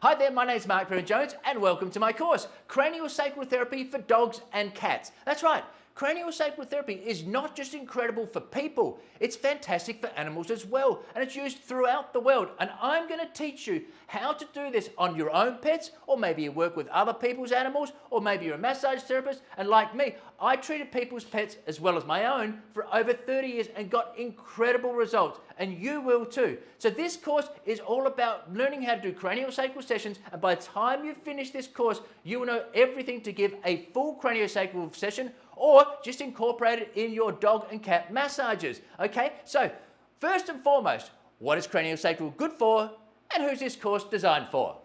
Hi there, my name is Perren-Jones and welcome to my course, Craniosacral Therapy for Dogs and Cats. That's right, craniosacral therapy is not just incredible for people, it's fantastic for animals as well, and it's used throughout the world. And I'm going to teach you how to do this on your own pets, or maybe you work with other people's animals, or maybe you're a massage therapist, and like me, I treated people's pets as well as my own for over 30 years and got incredible results, and you will too. So this course is all about learning how to do craniosacral sessions, and by the time you finish this course, you will know everything to give a full craniosacral session, or just incorporate it in your dog and cat massages. Okay, so first and foremost, what is craniosacral good for, and who's this course designed for?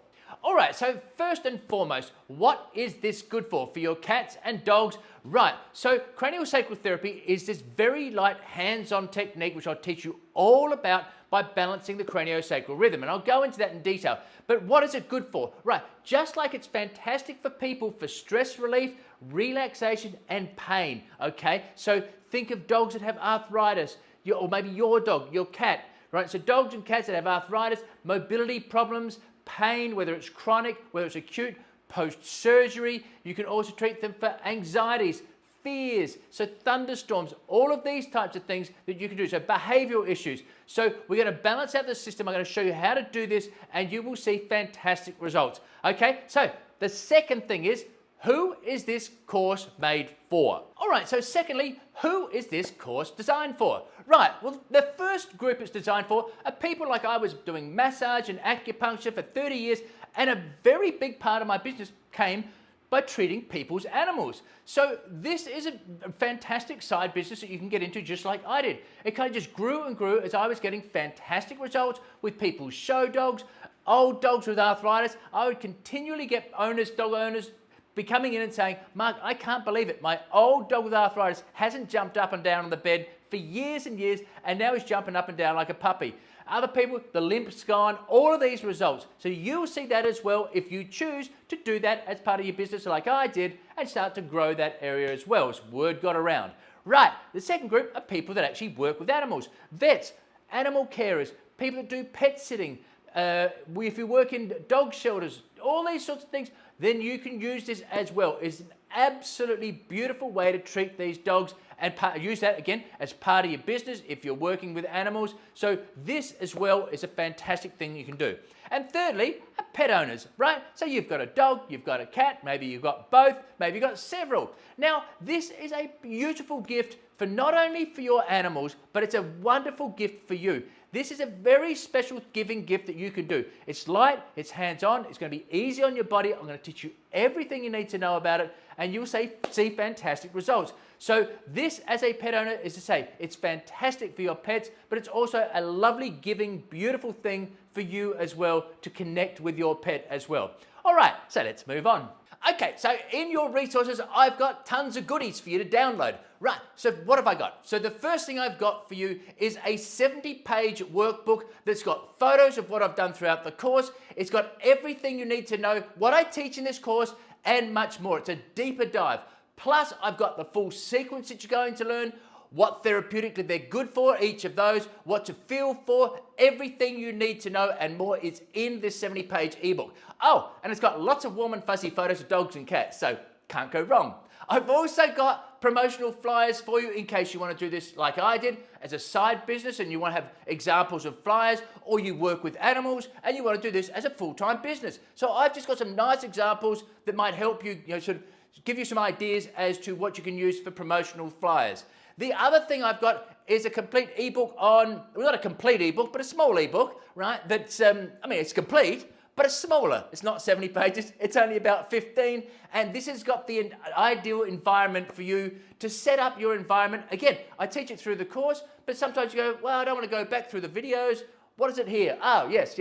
Alright, so first and foremost, what is this good for your cats and dogs? Right, so craniosacral therapy is this very light hands-on technique which I'll teach you all about by balancing the craniosacral rhythm, and I'll go into that in detail. But what is it good for? Right, just like it's fantastic for people for stress relief, relaxation and pain, okay? So think of dogs that have arthritis, or maybe your dog, your cat, right? So dogs and cats that have arthritis, mobility problems, pain, whether it's chronic, whether it's acute, post-surgery. You can also treat them for anxieties, fears, so thunderstorms, all of these types of things that you can do. So behavioral issues. So we're going to balance out the system. I'm going to show you how to do this and you will see fantastic results. Okay, so the second thing is, who is this course made for? All right, so secondly, who is this course designed for? Right, well, the first group it's designed for are people like I was doing massage and acupuncture for 30 years, and a very big part of my business came by treating people's animals. So this is a fantastic side business that you can get into just like I did. It kind of just grew and grew as I was getting fantastic results with people's show dogs, old dogs with arthritis. I would continually get dog owners, be coming in and saying, Mark, I can't believe it. My old dog with arthritis hasn't jumped up and down on the bed for years and years, and now he's jumping up and down like a puppy. Other people, the limp's gone, all of these results. So you'll see that as well if you choose to do that as part of your business like I did and start to grow that area as well as word got around. Right, the second group are people that actually work with animals. Vets, animal carers, people that do pet sitting, if you work in dog shelters, all these sorts of things, then you can use this as well. It's an absolutely beautiful way to treat these dogs and use that again as part of your business if you're working with animals. So this as well is a fantastic thing you can do. And thirdly, pet owners, right? So you've got a dog, you've got a cat, maybe you've got both, maybe you've got several. Now, this is a beautiful gift for not only for your animals, but it's a wonderful gift for you. This is a very special giving gift that you can do. It's light, it's hands-on, it's going to be easy on your body. I'm going to teach you everything you need to know about it, and you'll see fantastic results. So this, as a pet owner, is to say, it's fantastic for your pets, but it's also a lovely, giving, beautiful thing for you as well to connect with your pet as well. All right, so let's move on. Okay, so in your resources, I've got tons of goodies for you to download. Right, so what have I got? So the first thing I've got for you is a 70-page workbook that's got photos of what I've done throughout the course. It's got everything you need to know, what I teach in this course, and much more. It's a deeper dive. Plus, I've got the full sequence that you're going to learn, what therapeutically they're good for, each of those, what to feel for, everything you need to know and more is in this 70-page ebook. Oh, and it's got lots of warm and fuzzy photos of dogs and cats, so can't go wrong. I've also got promotional flyers for you in case you want to do this like I did as a side business and you want to have examples of flyers, or you work with animals and you want to do this as a full-time business. So I've just got some nice examples that might help you, sort of give you some ideas as to what you can use for promotional flyers. The other thing I've got is a complete ebook on, well, not a complete ebook, but a small ebook, right? That's, it's complete, but it's smaller. It's not 70 pages, it's only about 15. And this has got the ideal environment for you to set up your environment. Again, I teach it through the course, but sometimes you go, well, I don't want to go back through the videos. What is it here? Oh, yes.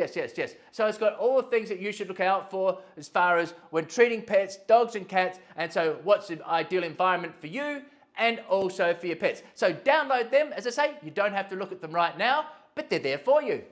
So it's got all the things that you should look out for as far as when treating pets, dogs and cats. And so what's the ideal environment for you and also for your pets. So download them. As I say, you don't have to look at them right now, but they're there for you.